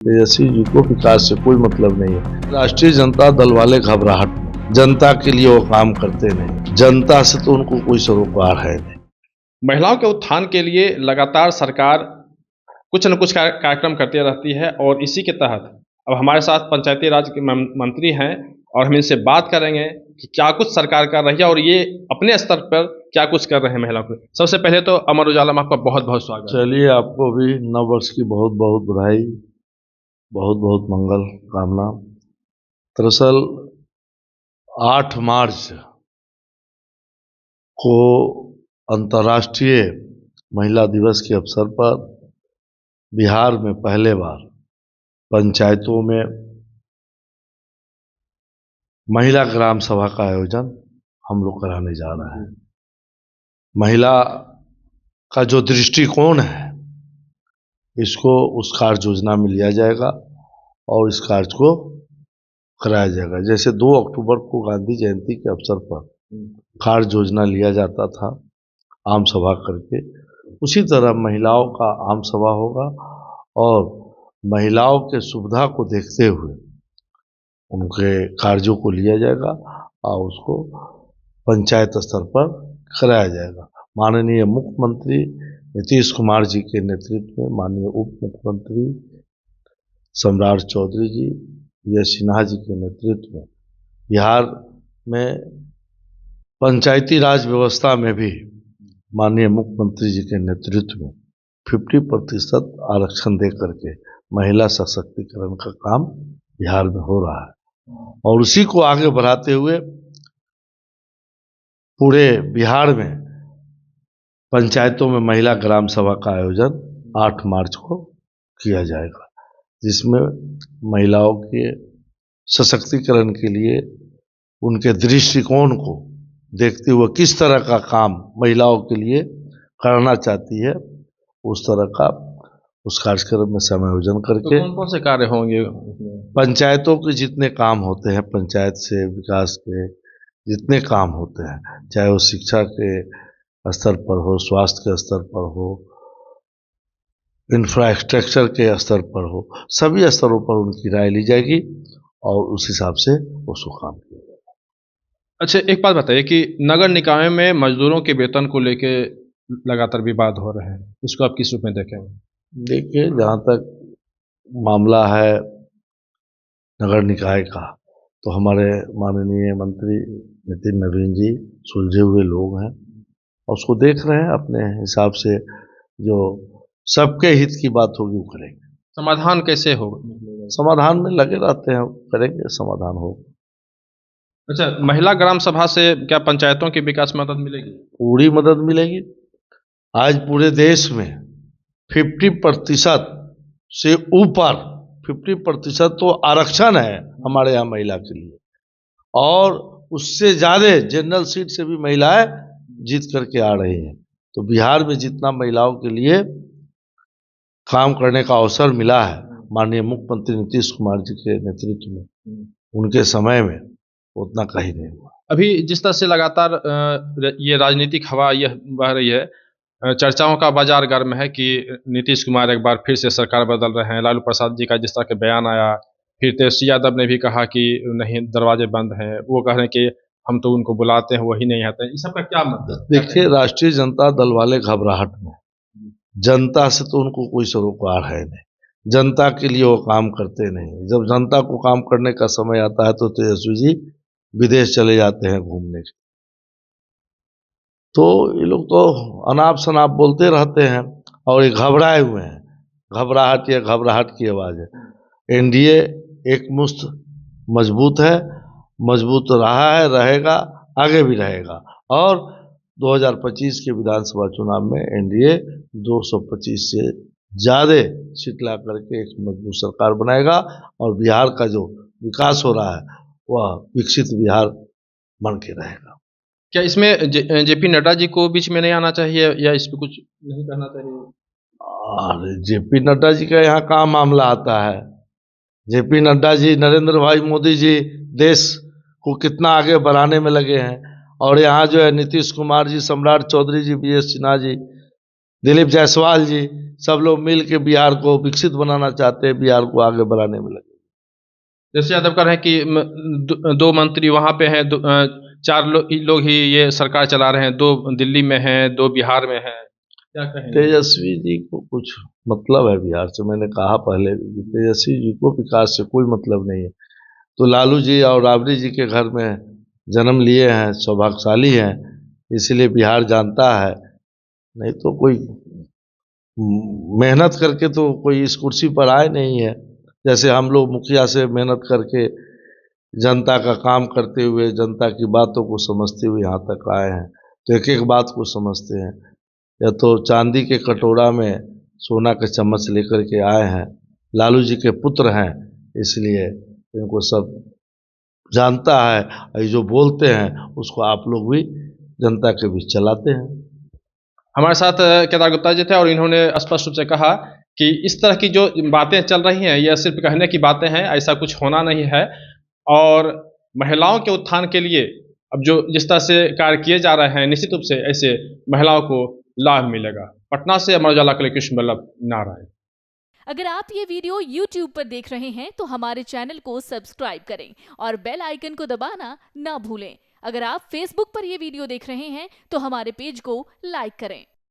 तेजस्वी जी को विकास से कोई मतलब नहीं है। राष्ट्रीय जनता दल वाले घबराहट में, जनता के लिए वो काम करते नहीं, जनता से तो उनको कोई सरोकार है नहीं। महिलाओं के उत्थान के लिए लगातार सरकार कुछ न कुछ कार्यक्रम करती रहती है और इसी के तहत अब हमारे साथ पंचायती राज के मंत्री हैं और हम इनसे बात करेंगे कि क्या कुछ सरकार कर रही है और ये अपने स्तर पर क्या कुछ कर रहे हैं महिलाओं को। सबसे पहले तो अमर उजाला में आपका बहुत बहुत स्वागत है। चलिए, आपको भी नव वर्ष की बहुत बहुत बधाई, बहुत बहुत मंगल कामना। दरअसल 8 मार्च को अंतर्राष्ट्रीय महिला दिवस के अवसर पर बिहार में पहले बार पंचायतों में महिला ग्राम सभा का आयोजन हम लोग कराने जा रहे हैं। महिला का जो दृष्टिकोण है, इसको उस कार्य योजना में लिया जाएगा और इस कार्य को कराया जाएगा। जैसे 2 अक्टूबर को गांधी जयंती के अवसर पर कार्य योजना लिया जाता था आम सभा करके, उसी तरह महिलाओं का आम सभा होगा और महिलाओं के सुविधा को देखते हुए उनके कार्यों को लिया जाएगा और उसको पंचायत स्तर पर कराया जाएगा। माननीय मुख्यमंत्री नीतीश कुमार जी के नेतृत्व में, माननीय उप मुख्यमंत्री सम्राट चौधरी जी, यश सिन्हा जी के नेतृत्व में बिहार में पंचायती राज व्यवस्था में भी माननीय मुख्यमंत्री जी के नेतृत्व में 50% आरक्षण दे करके महिला सशक्तिकरण का काम बिहार में हो रहा है और उसी को आगे बढ़ाते हुए पूरे बिहार में पंचायतों में महिला ग्राम सभा का आयोजन 8 मार्च को किया जाएगा, जिसमें महिलाओं के सशक्तिकरण के लिए उनके दृष्टिकोण को देखते हुए किस तरह का काम महिलाओं के लिए करना चाहती है, उस तरह का उस कार्यक्रम में समायोजन करके तो कौन से कार्य होंगे? पंचायतों के जितने काम होते हैं, पंचायत से विकास के जितने काम होते हैं, चाहे वो शिक्षा के स्तर पर हो, स्वास्थ्य के स्तर पर हो, इंफ्रास्ट्रक्चर के स्तर पर हो, सभी स्तरों पर उनकी राय ली जाएगी और उस हिसाब से उसको काम किया जाएगा। अच्छा, एक बात बताइए कि नगर निकाय में मजदूरों के वेतन को लेके लगातार विवाद हो रहे हैं, इसको आप किस रूप में देखेंगे? देखिए, जहाँ तक मामला है नगर निकाय का, तो हमारे माननीय मंत्री नितिन नवीन जी सुलझे हुए लोग हैं और उसको देख रहे हैं अपने हिसाब से, जो सबके हित की बात होगी वो करेंगे। समाधान कैसे हो? समाधान में लगे रहते हैं, करेंगे, समाधान हो। अच्छा, महिला ग्राम सभा से क्या पंचायतों के विकास में मदद मिलेगी? पूरी मदद मिलेगी। आज पूरे देश में 50% से ऊपर 50% तो आरक्षण है हमारे यहाँ महिला के लिए और उससे ज़्यादा जनरल सीट से भी महिलाएं जीत करके आ रही हैं। तो बिहार में जितना महिलाओं के लिए काम करने का अवसर मिला है माननीय मुख्यमंत्री नीतीश कुमार जी के नेतृत्व में, उनके समय में उतना कहीं नहीं हुआ। अभी जिस तरह से लगातार ये राजनीतिक हवा यह बह रही है, चर्चाओं का बाजार गर्म है कि नीतीश कुमार एक बार फिर से सरकार बदल रहे हैं। लालू प्रसाद जी का जिस तरह के बयान आया, फिर तेजस्वी यादव ने भी कहा कि नहीं, दरवाजे बंद हैं। वो कह रहे हैं कि हम तो उनको बुलाते हैं, वही नहीं आते हैं। इस सब का क्या मतलब? देखिए, राष्ट्रीय जनता दल वाले घबराहट में, जनता से तो उनको कोई सरोकार है नहीं, जनता के लिए वो काम करते नहीं। जब जनता को काम करने का समय आता है तो तेजस्वी जी विदेश चले जाते हैं घूमने के। तो ये लोग तो अनाप शनाप बोलते रहते हैं और ये घबराए हुए हैं। घबराहट, ये घबराहट की आवाज़ है। एनडीए एक मुश्त मजबूत है, मजबूत रहा है, रहेगा, आगे भी रहेगा और 2025 के विधानसभा चुनाव में एनडीए 225 से ज़्यादा सीट ला करके एक मजबूत सरकार बनाएगा और बिहार का जो विकास हो रहा है वह विकसित बिहार बन के रहेगा। क्या इसमें जेपी नड्डा जी को बीच में नहीं आना चाहिए या इस पे कुछ नहीं करना चाहिए? और जेपी नड्डा जी का यहाँ कहाँ मामला आता है? जेपी नड्डा जी, नरेंद्र भाई मोदी जी देश को कितना आगे बढ़ाने में लगे हैं और यहाँ जो है नीतीश कुमार जी, सम्राट चौधरी जी, यश सिन्हा जी, दिलीप जायसवाल जी, सब लोग मिल के बिहार को विकसित बनाना चाहते हैं, बिहार को आगे बढ़ाने में लगे। जैसे यादव कह रहे हैं कि दो मंत्री वहाँ पे हैं, चार लोग ही ये सरकार चला रहे हैं, 2 दिल्ली में हैं, 2 बिहार में हैं, क्या कहेंगे? तेजस्वी जी को कुछ मतलब है बिहार से, मैंने कहा पहले भी, तेजस्वी जी को विकास से कोई मतलब नहीं है। तो लालू जी और राबड़ी जी के घर में जन्म लिए हैं, सौभाग्यशाली हैं, इसलिए बिहार जानता है। नहीं तो कोई मेहनत करके तो कोई इस कुर्सी पर आए नहीं है। जैसे हम लोग मुखिया से मेहनत करके जनता का काम करते हुए, जनता की बातों को समझते हुए यहाँ तक आए हैं, तो एक एक बात को समझते हैं। या तो चांदी के कटोरा में सोना का चम्मच लेकर के आए हैं, लालू जी के पुत्र हैं, इसलिए इनको सब जानता है। और ये जो बोलते हैं उसको आप लोग भी जनता के बीच चलाते हैं। हमारे साथ केदार गुप्ता जी थे और इन्होंने स्पष्ट रूप से कहा कि इस तरह की जो बातें चल रही हैं, यह सिर्फ कहने की बातें हैं, ऐसा कुछ होना नहीं है। और महिलाओं के उत्थान के लिए अब जो जिस तरह से कार्य किए जा रहे हैं, निश्चित रूप से ऐसे महिलाओं को लाभ मिलेगा। पटना से अमर उजाला के लिए कृष्ण बल्लभ नारायण। अगर आप ये वीडियो YouTube पर देख रहे हैं तो हमारे चैनल को सब्सक्राइब करें और बेल आइकन को दबाना ना भूलें। अगर आप Facebook पर ये वीडियो देख रहे हैं तो हमारे पेज को लाइक करें।